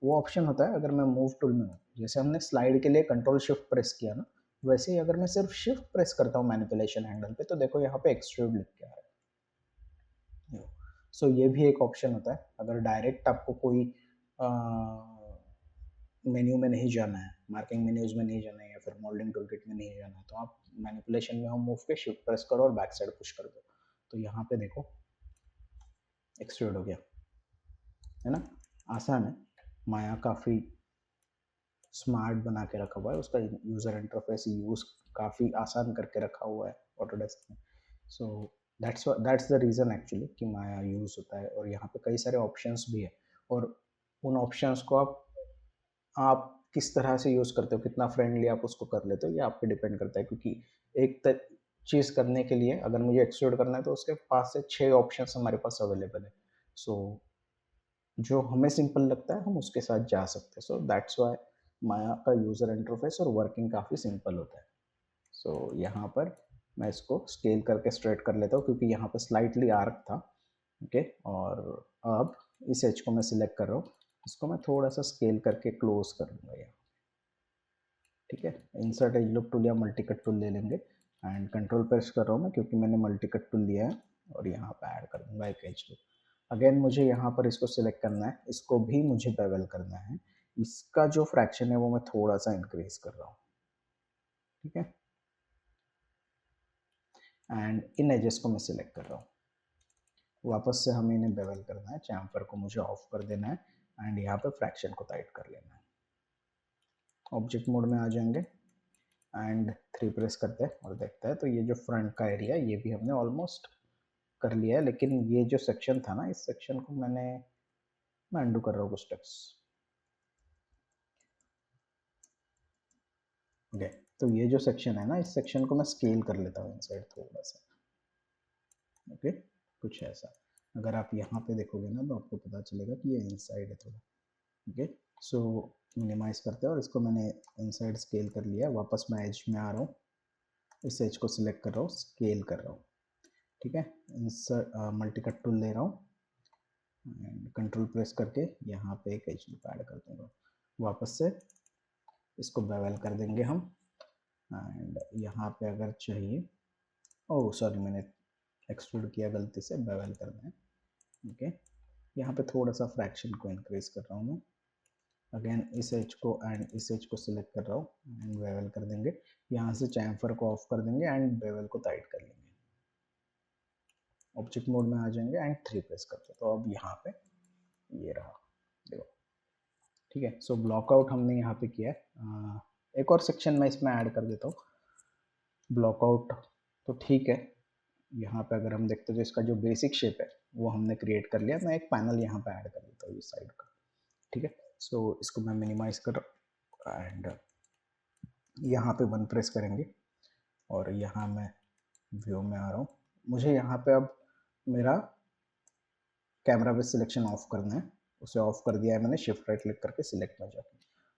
वो ऑप्शन होता है अगर मैं मूव टूल में हूँ, जैसे हमने स्लाइड के लिए कंट्रोल शिफ्ट प्रेस किया ना, वैसे ही अगर मैं सिर्फ शिफ्ट प्रेस करता हूँ मैनिपुलेशन हैंडल पे तो देखो यहाँ पे एक्सट्रूड लिख के आ रहा है। सो ये भी एक ऑप्शन होता है। अगर डायरेक्ट आपको कोई मेन्यू में नहीं जाना है, मार्किंग मेन्यूज में नहीं जाना है या फिर मॉडलिंग टूलकिट में नहीं जाना है, तो आप मैनिपुलेशन में हो मूव के शिफ्ट प्रेस करो और बैक साइड पुश कर दो, तो यहाँ पे देखो एक्सट्रूड हो गया, है ना। आसान है, माया काफ़ी स्मार्ट बना के रखा हुआ है, उसका यूज़र इंटरफेस यूज़ काफ़ी आसान करके रखा हुआ है ऑटोडेस्क में। So that's the reason actually कि माया यूज़ होता है, और यहाँ पे कई सारे ऑप्शंस भी है, और उन ऑप्शंस को आप किस तरह से यूज़ करते हो, कितना फ्रेंडली आप उसको कर लेते हो, ये आप पे डिपेंड करता है। क्योंकि एक चीज़ करने के लिए अगर मुझे एक्सट्रूड करना है तो उसके पास से 6 ऑप्शंस हमारे पास अवेलेबल है। सो जो हमें सिंपल लगता है हम उसके साथ जा सकते हैं। सो दैट्स वाई माया का यूज़र इंटरफेस और वर्किंग काफ़ी सिंपल होता है। सो यहाँ पर मैं इसको स्केल करके स्ट्रेट कर लेता हूँ क्योंकि यहाँ पर स्लाइटली आर्क था। ओके, और अब इस एज को मैं सिलेक्ट कर रहा हूँ, इसको मैं थोड़ा सा स्केल करके क्लोज कर लूँगा यहाँ। ठीक है, इंसर्ट एज लुक टूल या मल्टी कट टूल ले लेंगे एंड कंट्रोल प्रेस कर रहा हूँ मैं क्योंकि मैंने मल्टी कट टूल लिया है, और यहाँ पे ऐड कर दूंगा एक एज लुक। अगेन मुझे यहाँ पर इसको सिलेक्ट करना है, इसको भी मुझे बेवल करना है, इसका जो फ्रैक्शन है वो मैं थोड़ा सा इंक्रीज कर रहा हूँ। ठीक है, एंड इन एजेस को मैं सिलेक्ट कर रहा हूँ, वापस से हमें इन्हें बेवल करना है, चैम्फर को मुझे ऑफ कर देना है एंड यहाँ पे फ्रैक्शन को टाइट कर लेना है। ऑब्जेक्ट मोड में आ जाएंगे एंड 3 प्रेस करते हैं और देखते हैं तो ये जो फ्रंट का एरिया ये भी हमने ऑलमोस्ट कर लिया है, लेकिन ये जो सेक्शन था ना, इस सेक्शन को मैं अंडू कर रहा हूँ कुछ स्टेप्स। ओके, तो ये जो सेक्शन है ना, इस सेक्शन को मैं स्केल कर लेता हूँ इनसाइड थोड़ा सा। ओके, कुछ ऐसा। अगर आप यहाँ पे देखोगे ना तो आपको पता चलेगा कि ये इनसाइड है थोड़ा। ओके, सो मिनिमाइज करते हैं और इसको मैंने इनसाइड स्केल कर लिया। वापस मैं एज में आ रहा हूँ, इस एज को सिलेक्ट कर रहा हूँ, स्केल कर रहा हूँ। ठीक है, इंसर्ट मल्टी कट टूल ले रहा हूँ एंड कंट्रोल प्रेस करके यहाँ पे एक एच लूप ऐड कर दूंगा। वापस से इसको बेवल कर देंगे हम एंड यहाँ पे अगर चाहिए, ओह सॉरी मैंने एक्सट्रूड किया गलती से, बेवल करना है। ओके, यहाँ पे थोड़ा सा फ्रैक्शन को इंक्रीज कर रहा हूँ मैं। अगेन इस एज को एंड इस एज को सिलेक्ट कर रहा हूँ एंड बेवल कर देंगे। यहाँ से चैम्फर को ऑफ कर देंगे एंड बेवल को टाइट कर लेंगे। ऑब्जेक्ट मोड में आ जाएंगे एंड 3 प्रेस करते हैं, तो अब यहाँ पे ये रहा, देखो। ठीक है, सो ब्लॉकआउट हमने यहाँ पे किया है। एक और सेक्शन मैं इसमें ऐड कर देता हूँ, ब्लॉकआउट तो ठीक है। यहाँ पे अगर हम देखते हैं तो इसका जो बेसिक शेप है वो हमने क्रिएट कर लिया। मैं एक पैनल यहाँ पे ऐड कर देता हूँ इस साइड का। ठीक है, सो इसको मैं मिनिमाइज कर एंड यहाँ पे वन प्रेस करेंगे और यहाँ मैं व्यू में आ रहा हूँ। मुझे यहाँ पे अब मेरा कैमरा बेस सिलेक्शन ऑफ करना है, उसे ऑफ कर दिया है मैंने शिफ्ट राइट क्लिक करके सिलेक्ट में जाके,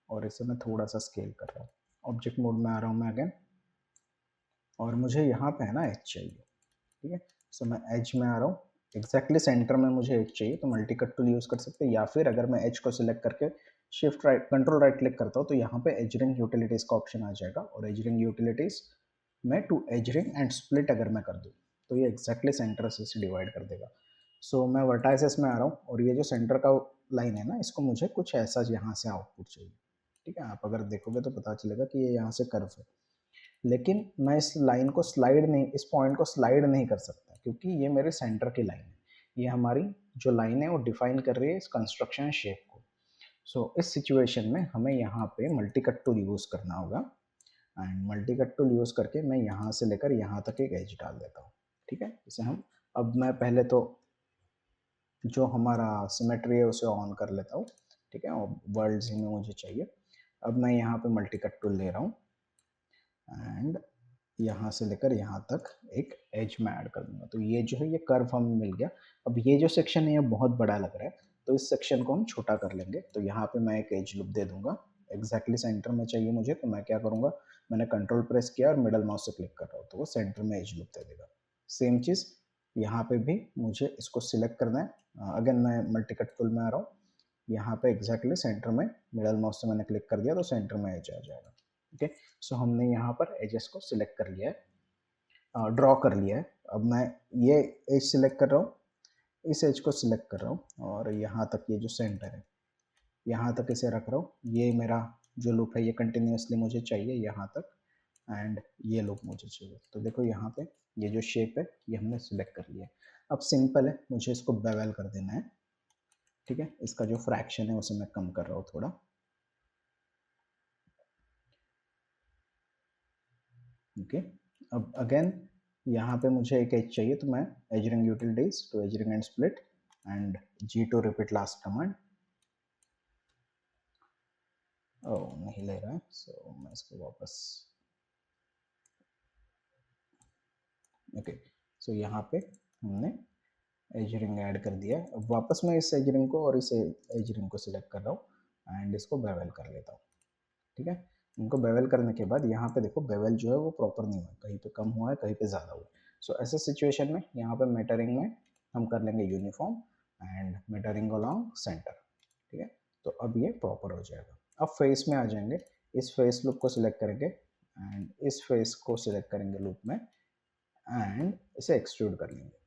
और इसे मैं थोड़ा सा स्केल कर रहा हूँ। ऑब्जेक्ट मोड में आ रहा हूँ मैं अगेन, और मुझे यहाँ पे है ना एज चाहिए, ठीक है। सो मैं एज में आ रहा हूँ, एग्जैक्टली सेंटर में मुझे एज चाहिए, तो मल्टी कट टूल यूज़ कर सकते हैं, या फिर अगर मैं एज को सिलेक्ट करके shift right control right click करता हूँ तो यहाँ पे एज रिंग यूटिलिटीज़ का ऑप्शन आ जाएगा, और एज रिंग यूटिलिटीज़ में to edge ring and split अगर मैं कर दूँ तो ये एग्जैक्टली सेंटर से डिवाइड कर देगा। सो मैं वर्टाइसेस में आ रहा हूँ, और ये जो सेंटर का लाइन है ना, इसको मुझे कुछ ऐसा यहाँ से आउटपुट चाहिए, ठीक है। आप अगर देखोगे तो पता चलेगा कि ये यहाँ से कर्व है, लेकिन मैं इस लाइन को स्लाइड नहीं, इस पॉइंट को स्लाइड नहीं कर सकता, क्योंकि ये मेरे सेंटर की लाइन है। ये हमारी जो लाइन है वो डिफाइन कर रही है इस कंस्ट्रक्शन शेप को। सो इस सिचुएशन में हमें यहाँ पे मल्टी कट टूल यूज़ करना होगा, and multi cut tool use करके मैं यहाँ से लेकर यहाँ तक एक एज डाल देता हूँ, ठीक है। इसे हम, अब मैं पहले तो जो हमारा सिमेट्री है उसे ऑन कर लेता हूँ, ठीक है, और वर्ल्ड में मुझे चाहिए। अब मैं यहाँ पे मल्टी कट टूल ले रहा हूँ, एंड यहाँ से लेकर यहाँ तक एक एज में ऐड कर दूंगा, तो ये जो है ये कर्व हमें मिल गया। अब ये जो सेक्शन है ये बहुत बड़ा लग रहा है, तो इस सेक्शन को हम छोटा कर लेंगे। तो यहाँ पे मैं एक एज लूप दे दूंगा, एग्जैक्टली सेंटर में चाहिए मुझे, तो मैं क्या करूँगा, मैंने कंट्रोल प्रेस किया और मिडल माउस से क्लिक कर रहा हूँ, तो वो सेंटर में एज लूप दे देगा। सेम चीज़ यहाँ पे भी मुझे इसको सिलेक्ट करना है, अगेन मैं मल्टी कट टूल में आ रहा हूँ, यहाँ पे एग्जैक्टली सेंटर में मिडल माउस से मैंने क्लिक कर दिया तो सेंटर में एज आ जाएगा, ओके। सो हमने यहाँ पर एजेस को सिलेक्ट कर लिया है, ड्रॉ कर लिया है। अब मैं ये एज सिलेक्ट कर रहा हूँ, इस एज को सिलेक्ट कर रहा हूँ, और यहाँ तक ये जो सेंटर है यहाँ तक इसे रख रहा हूँ। ये मेरा जो लूप है ये कंटिन्यूसली मुझे चाहिए यहाँ तक, एंड ये लूप मुझे चाहिए। तो देखो यहाँ पे ये जो शेप है ये हमने सिलेक्ट कर लिया है। अब सिंपल है, मुझे इसको बेवल कर देना है, ठीक है। इसका जो फ्रैक्शन है उसे मैं कम कर रहा हूँ थोड़ा, ओके। अब अगेन यहाँ पे मुझे एक एज चाहिए, तो मैं edge ring utilities to edge ring and split and G to repeat last command. ओ नहीं ले रहा है, सो मैं इसको वापस, ओके। सो यहाँ पे हमने एज रिंग ऐड कर दिया है। अब वापस मैं इस एज रिंग को और इस एज रिंग को सिलेक्ट कर रहा हूँ एंड इसको बेवल कर लेता हूँ, ठीक है। इनको बेवल करने के बाद यहाँ पे देखो बेवल जो है वो प्रॉपर नहीं हुआ है, कहीं पे कम हुआ है कहीं पे ज़्यादा हुआ है। सो ऐसे सिचुएशन में यहाँ पे मेटरिंग में हम कर लेंगे uniform and metering along centre, ठीक है। तो अब ये प्रॉपर हो जाएगा। अब फेस में आ जाएंगे, इस फेस लूप को सिलेक्ट करेंगे एंड इस फेस को सिलेक्ट करेंगे लूप में, एंड इसे एक्सट्रूड कर लेंगे,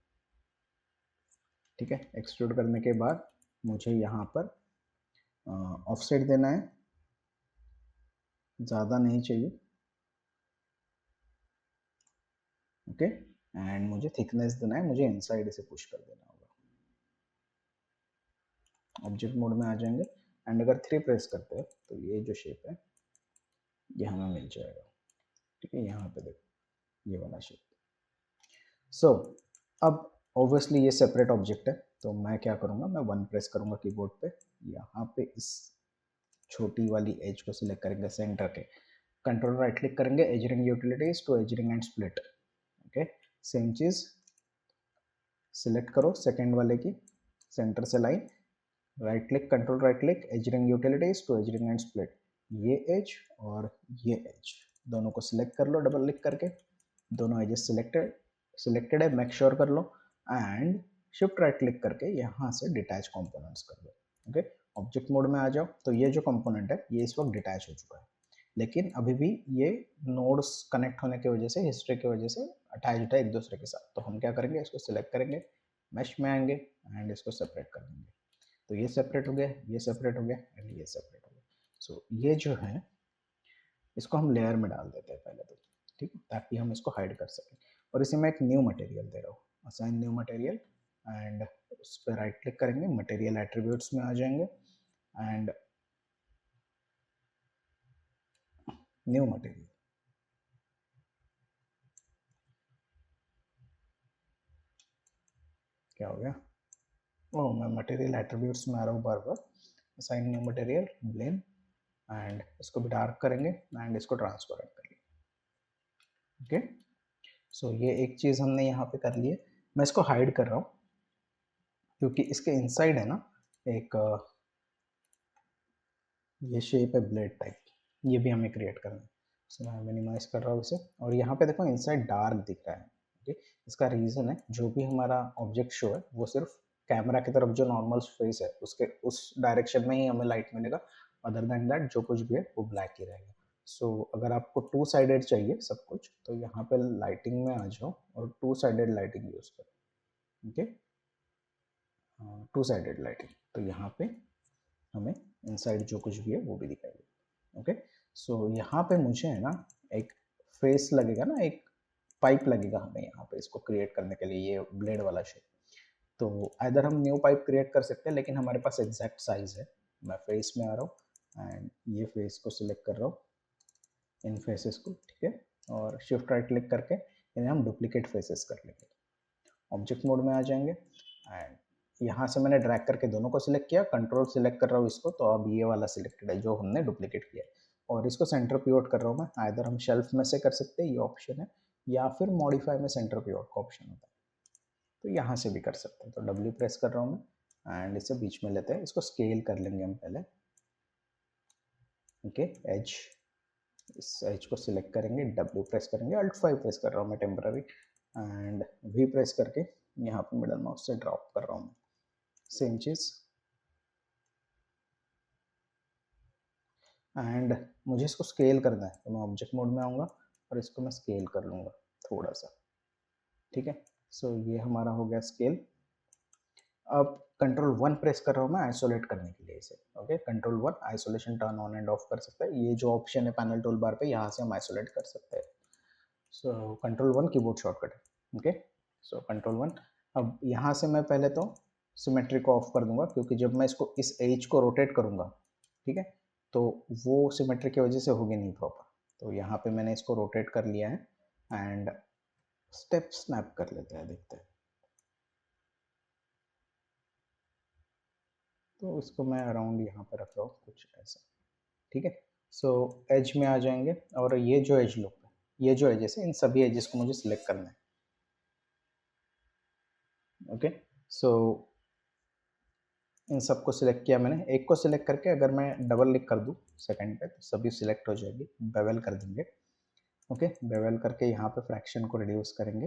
ठीक है। एक्सट्रूड करने के बाद मुझे यहाँ पर ऑफसेट देना है, ज़्यादा नहीं चाहिए, ओके। एंड मुझे थिकनेस देना है, मुझे इनसाइड इसे पुश कर देना होगा। ऑब्जेक्ट मोड में आ जाएंगे, एंड अगर 3 प्रेस करते हैं तो ये जो शेप है ये हमें मिल जाएगा, ठीक है। यहाँ पे देखो ये वाला शेप। सो अब ऑब्वियसली ये सेपरेट ऑब्जेक्ट है, तो मैं क्या करूँगा, मैं वन प्रेस करूँगा कीबोर्ड पे, यहाँ पे इस छोटी वाली एज को सिलेक्ट करेंगे सेंटर के, कंट्रोल राइट क्लिक करेंगे edge ring utilities to edge ring and split, okay. Same चीज़ सिलेक्ट करो सेकेंड वाले की सेंटर से line, right click control right click edge ring utilities to edge ring and split, ये edge और ये as दोनों को सिलेक्ट कर लो डबल क्लिक करके, दोनों एजेस सिलेक्टेड है, मेक श्योर कर लो, एंड शिफ्ट राइट क्लिक करके यहाँ से डिटैच कंपोनेंट्स कर लो, ओके। ऑब्जेक्ट मोड में आ जाओ, तो ये जो कंपोनेंट है ये इस वक्त डिटैच हो चुका है, लेकिन अभी भी ये नोड्स कनेक्ट होने की वजह से, हिस्ट्री की वजह से अटैच्ड है एक दूसरे के साथ। तो हम क्या करेंगे, इसको सिलेक्ट करेंगे, मैश में आएंगे एंड इसको सेपरेट कर देंगे। तो ये सेपरेट हो गया, ये सेपरेट हो गया एंड ये सेपरेट हो गया। सो ये जो है इसको हम लेयर में डाल देते हैं पहले तो, ठीक है, ताकि हम इसको हाइड कर सकें। और इसे मैं एक न्यू मटेरियल दे रहा हूँ, असाइन न्यू मटेरियल, एंड उस पर राइट क्लिक करेंगे, मटेरियल एट्रीब्यूट्स में आ जाएंगे एंड न्यू मटेरियल, क्या हो गया, ओ मैं मटेरियल एट्रीब्यूट्स में आ रहा हूँ बार बार, assign new material blame, and इसको भी डार्क करेंगे एंड इसको ट्रांसपेरेंट करेंगे। ओके, सो ये एक चीज़ हमने यहाँ पे कर ली है। मैं इसको हाइड कर रहा हूँ क्योंकि इसके इनसाइड है ना एक ये शेप है ब्लेड टाइप, ये भी हमें क्रिएट करना है। सो मैं मिनिमाइज कर रहा हूँ इसे, और यहाँ पे देखो इनसाइड डार्क दिख रहा है। ओके, इसका रीज़न है जो भी हमारा ऑब्जेक्ट शो है वो सिर्फ कैमरा की तरफ जो नॉर्मल फेस है उसके उस डायरेक्शन में ही हमें लाइट मिलेगा, अदर देन दैट जो कुछ भी है वो ब्लैक ही रहेगा। सो अगर आपको टू साइडेड चाहिए सब कुछ तो यहाँ पे लाइटिंग में आ जाओ और टू साइडेड लाइटिंग यूज़ करो। ओके, टू साइडेड लाइटिंग, तो यहाँ पे हमें इनसाइड जो कुछ भी है वो भी दिखाई देगा। ओके, सो यहाँ पे मुझे है ना एक फेस लगेगा ना, एक पाइप लगेगा हमें यहाँ पे इसको क्रिएट करने के लिए, ये ब्लेड वाला शेप। तो इधर हम न्यू पाइप क्रिएट कर सकते हैं, लेकिन हमारे पास एग्जैक्ट साइज है। मैं फेस में आ रहा हूँ एंड ये फेस को सिलेक्ट कर रहा हूँ, इन फेसेस को, ठीक है, और शिफ्ट राइट क्लिक करके इन्हें हम डुप्लीकेट फेसेस कर लेंगे। ऑब्जेक्ट मोड में आ जाएंगे एंड यहाँ से मैंने ड्रैग करके दोनों को सिलेक्ट किया, कंट्रोल सिलेक्ट कर रहा हूँ इसको, तो अब ये वाला सिलेक्टेड है जो हमने डुप्लीकेट किया है। और इसको सेंटर पिवोट कर रहा हूँ मैं, इधर हम शेल्फ में से कर सकते हैं, ये ऑप्शन है, या फिर मॉडिफाई में सेंटर पिवोट का ऑप्शन होता है, तो यहाँ से भी कर सकते हैं। तो डब्ल्यू प्रेस कर रहा हूँ मैं एंड इसे बीच में लेते हैं, इसको स्केल कर लेंगे हम पहले। ओके, एज, इस एज को सिलेक्ट करेंगे, डब्ल्यू प्रेस करेंगे, अल्ट 5 प्रेस कर रहा हूँ मैं टेम्पररी, एंड वी प्रेस करके यहाँ पे मिडल माउस से ड्रॉप कर रहा हूँ मैं, सेम चीज़। एंड मुझे इसको स्केल करना है, तो मैं ऑब्जेक्ट मोड में आऊँगा और इसको मैं स्केल कर लूँगा थोड़ा सा, ठीक है। सो ये हमारा हो गया स्केल। अब कंट्रोल 1 प्रेस कर रहा हूँ मैं आइसोलेट करने के लिए इसे। Okay, control 1 isolation turn on end of कर सकता है, ये जो ऑप्शन है पैनल टूल बार पे, यहाँ से हम आइसोलेट कर सकते हैं। सो कंट्रोल 1 कीबोर्ड शॉर्टकट है। Okay, so control 1। अब यहाँ से मैं पहले तो सिमेट्री को ऑफ कर दूंगा, क्योंकि जब मैं इसको इस एज को रोटेट करूँगा, ठीक है, तो वो सिमेट्री की वजह से होगी नहीं प्रॉपर। तो यहाँ पे मैंने इसको रोटेट कर लिया है एंड स्टेप स्नैप कर लेते हैं, देखते हैं। तो इसको मैं अराउंड यहाँ पे रख रहा हूँ कुछ ऐसा, ठीक है। सो एज में आ जाएंगे और ये जो एज लुक है, ये जो एजेस है, इन सभी एजेस को मुझे सिलेक्ट करना है। ओके, सो इन सबको सिलेक्ट किया मैंने, एक को सिलेक्ट करके अगर मैं डबल क्लिक कर दूँ सेकंड पे तो सभी सिलेक्ट हो जाएगी, बेवल कर देंगे। ओके, बेवल करके यहाँ पे फ्रैक्शन को रिड्यूस करेंगे।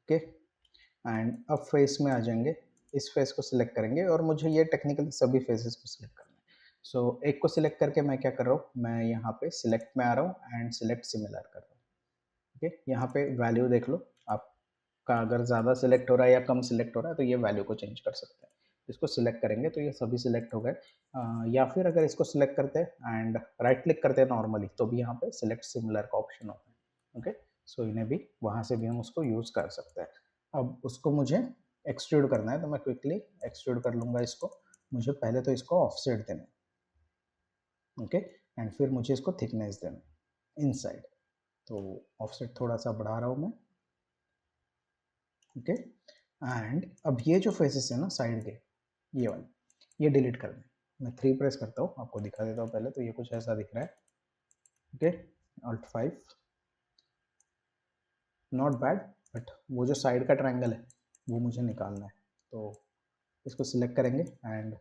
ओके, एंड अब फेस में आ जाएंगे, इस फेस को सिलेक्ट करेंगे और मुझे ये टेक्निकली सभी फेसेस को सिलेक्ट करना है। सो एक को सिलेक्ट करके मैं क्या कर रहा हूँ, मैं यहाँ पे सिलेक्ट में आ रहा हूँ एंड सिलेक्ट सिमिलर कर रहा हूँ। ओके, यहाँ पे वैल्यू देख लो, आपका अगर ज़्यादा सिलेक्ट हो रहा है या कम सिलेक्ट हो रहा है तो ये वैल्यू को चेंज कर सकते हैं। इसको सिलेक्ट करेंगे तो ये सभी सिलेक्ट हो गए। या फिर अगर इसको सिलेक्ट करते हैं एंड राइट क्लिक करते हैं नॉर्मली, तो भी यहाँ पे सिलेक्ट सिमिलर का ऑप्शन होता है। ओके, सो इन्हें भी वहाँ से भी हम उसको यूज़ कर सकते हैं। अब उसको मुझे एक्सट्रूड करना है, तो मैं क्विकली एक्सट्रूड कर लूँगा इसको। मुझे पहले तो इसको ऑफसेट देना है, ओके, एंड फिर मुझे इसको थिकनेस देना है इनसाइड, तो ऑफसेट थोड़ा सा बढ़ा रहा हूँ मैं। ओके, एंड अब ये जो फेसेस है ना साइड के, ये वाले, ये डिलीट करना है। मैं 3 प्रेस करता हूँ, आपको दिखा देता हूँ पहले, तो ये कुछ ऐसा दिख रहा है। Okay, alt 5, not bad, but वो जो साइड का ट्रायंगल है वो मुझे निकालना है। तो इसको सिलेक्ट करेंगे एंड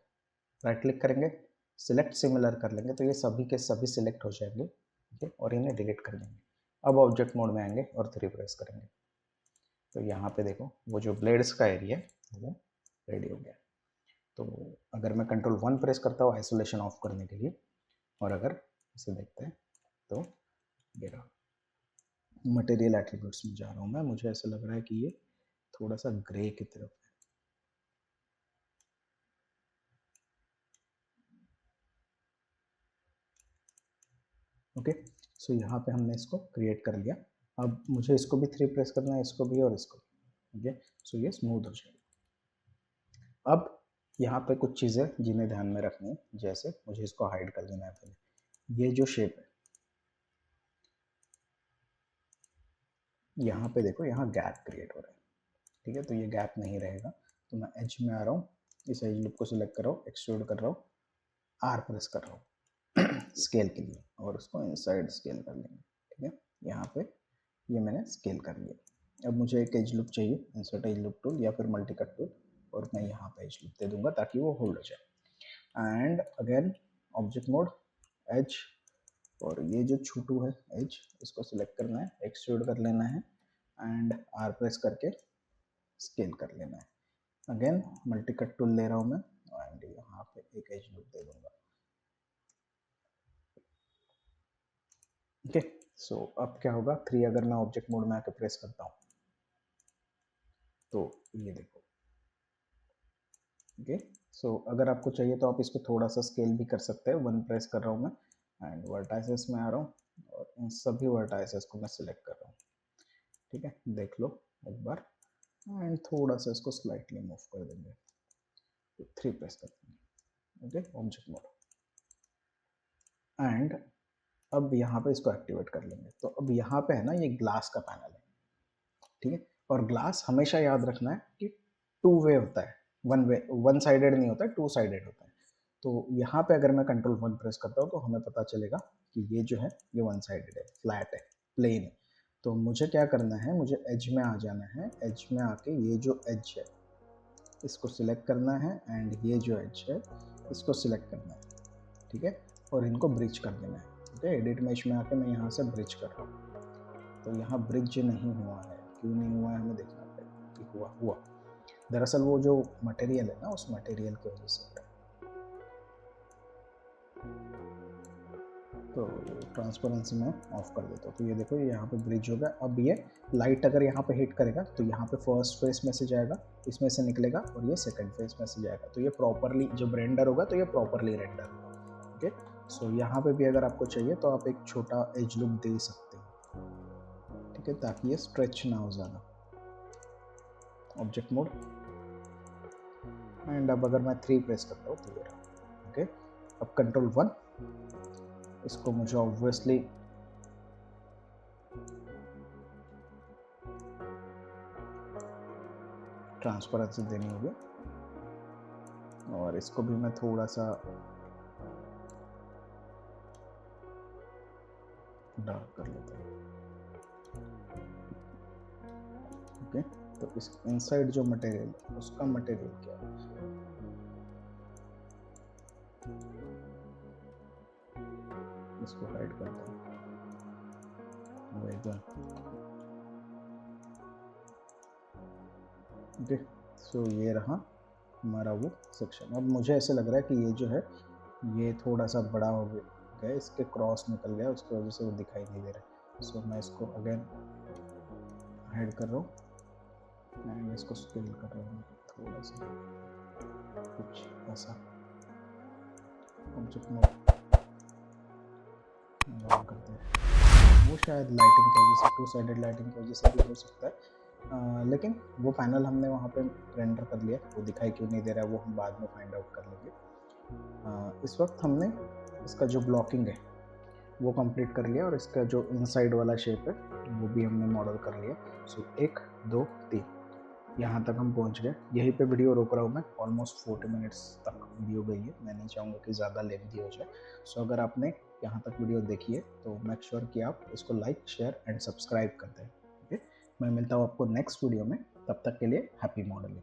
राइट क्लिक करेंगे, सिलेक्ट सिमिलर कर लेंगे, तो ये सभी के सभी सिलेक्ट हो जाएंगे। ठीक है, और इन्हें डिलीट कर देंगे। अब ऑब्जेक्ट मोड में आएंगे और 3 प्रेस करेंगे, तो यहाँ पे देखो वो जो ब्लेड्स का एरिया है वो रेडी हो गया। तो अगर मैं कंट्रोल 1 प्रेस करता हूँ आइसोलेशन ऑफ करने के लिए, और अगर इसे देखते हैं तो ये रहा, मटेरियल एट्रीब्यूट्स में जा रहा हूँ मैं, मुझे ऐसा लग रहा है कि ये थोड़ा सा ग्रे की तरफ है। ओके, सो यहाँ पे हमने इसको क्रिएट कर लिया। अब मुझे इसको भी 3 प्रेस करना है, इसको भी और इसको भी। ओके, सो ये स्मूथ हो जाएगा। अब यहाँ पे कुछ चीज़ें जिन्हें ध्यान में रखनी है, जैसे मुझे इसको हाइड कर देना है पहले। ये जो शेप है, यहाँ पे देखो, यहाँ गैप क्रिएट हो रहा है, ठीक है, तो ये गैप नहीं रहेगा। तो मैं एज में आ रहा हूँ इस एज लूप को सिलेक्ट कर रहा हूँ, एक्सट्रूड कर रहा हूँ, आर प्रेस कर रहा हूँ स्केल के लिए, और उसको इनसाइड स्केल कर लेंगे। ठीक है, यहाँ पे ये मैंने स्केल कर लिया। अब मुझे एक एज लूप चाहिए, इंसर्ट एज लूप टूल या फिर मल्टी कट टूल, और मैं यहाँ पे एज लूप दे दूंगा ताकि वो होल्ड हो जाए। And again object mode, edge, और ये जो छोटू है एज, इसको सिलेक्ट करना है, एक्सट्रूड कर लेना है, एंड आर प्रेस करके स्केल कर लेना है। अगेन मल्टी कट टूल ले रहा हूँ मैं, एंड यहाँ पे एक एज लूप दे दूंगा। ओके, सो अब क्या होगा, 3 अगर मैं ऑब्जेक्ट मोड में आके प्रेस करता हूँ तो ये देखो। ओके, सो अगर आपको चाहिए तो आप इसको थोड़ा सा स्केल भी कर सकते हैं। 1 प्रेस कर रहा हूँ मैं, एंड वर्टाइसेस में आ रहा हूँ, और इन सभी वर्टाइसेस को मैं सिलेक्ट कर रहा हूँ। ठीक है, देख लो एक बार, एंड थोड़ा सा इसको स्लाइटली मूव कर देंगे, 3 प्रेस कर देंगे। ओके, ऑब्जेक्ट मोड, एंड अब यहाँ पे इसको एक्टिवेट कर लेंगे। तो अब यहाँ पे है ना, ये ग्लास का पैनल है। ठीक है, और ग्लास हमेशा याद रखना है कि 2 वे होता है, 1 वे, 1 साइडेड नहीं होता है, 2 साइडेड होता है। तो यहाँ पे अगर मैं कंट्रोल 1 प्रेस करता हूँ तो हमें पता चलेगा कि ये जो है ये 1 साइडेड है, फ्लैट है, प्लेन है। तो मुझे क्या करना है, मुझे एज में आ जाना है, एज में आके ये जो एज है इसको सिलेक्ट करना है, एंड ये जो एज है इसको सिलेक्ट करना है। ठीक है, और इनको ब्रिज कर देना है। ठीक है, एडिट मैश में आके मैं यहाँ से ब्रिज कर रहा हूँ। तो यहाँ ब्रिज नहीं हुआ है, क्यों नहीं हुआ है हमें देखना पड़ेगा कि हुआ। दरअसल वो जो मटेरियल है ना, उस मटेरियल की वजह से। तो ट्रांसपेरेंसी में ऑफ कर देता हूँ। तो ये देखो, ये यहाँ पे ब्रिज हो गया। अब ये लाइट अगर यहाँ पे हिट करेगा तो यहाँ पे फर्स्ट फेस मैसेज आएगा, इसमें से निकलेगा, और ये सेकंड फेस मैसेज आएगा। तो ये प्रॉपरली जब रेंडर होगा तो ये प्रॉपरली रेंडर होगा। ओके, सो यहाँ पे भी अगर आपको चाहिए तो आप एक छोटा एज लूप दे सकते हो। ठीक है, ताकि ये स्ट्रेच ना हो ज़्यादा। ऑब्जेक्ट मोड, एंड अब अगर मैं 3 प्रेस करता हूँ तो ये रहा। ओके, अब कंट्रोल 1, इसको मुझे ऑब्वियसली ट्रांसपेरेंसी देनी होगी, और इसको भी मैं थोड़ा सा डार्क कर लेता हूँ। ओके, तो इस इनसाइड जो मटेरियल है उसका मटेरियल क्या है, इसको हाइड करता हूँ। ओके, सो ये रहा हमारा वो सेक्शन। अब मुझे ऐसे लग रहा है कि ये जो है ये थोड़ा सा बड़ा हो गया, इसके क्रॉस निकल गया, उसकी वजह से वो दिखाई नहीं दे रहा। सो मैं इसको अगेन हाइड कर रहा हूँ, एंड इसको स्केल कर रहा हूँ थोड़ा सा, कुछ ऐसा। ऑब्जेक्ट मोड ऑन करते हैं। वो शायद लाइटिंग की वजह से, 2 साइडेड लाइटिंग की वजह से भी हो सकता है। लेकिन वो पैनल हमने वहाँ पे रेंडर कर लिया, वो दिखाई क्यों नहीं दे रहा है वो हम बाद में फाइंड आउट कर लेंगे। इस वक्त हमने इसका जो ब्लॉकिंग है वो कंप्लीट कर लिया, और इसका जो इनसाइड वाला शेप है वो भी हमने मॉडल कर लिया। सो 1 2 3 यहाँ तक हम पहुँच गए। यहीं पे वीडियो रोक रहा हूँ मैं, ऑलमोस्ट 40 मिनट्स तक वीडियो गई है। मैं नहीं चाहूँगा कि ज़्यादा लेंथी हो जाए। सो अगर आपने यहाँ तक वीडियो देखी है तो मेक श्योर कि आप इसको लाइक, शेयर एंड सब्सक्राइब कर दें। ओके, मैं मिलता हूँ आपको नेक्स्ट वीडियो में। तब तक के लिए हैप्पी मॉडलिंग।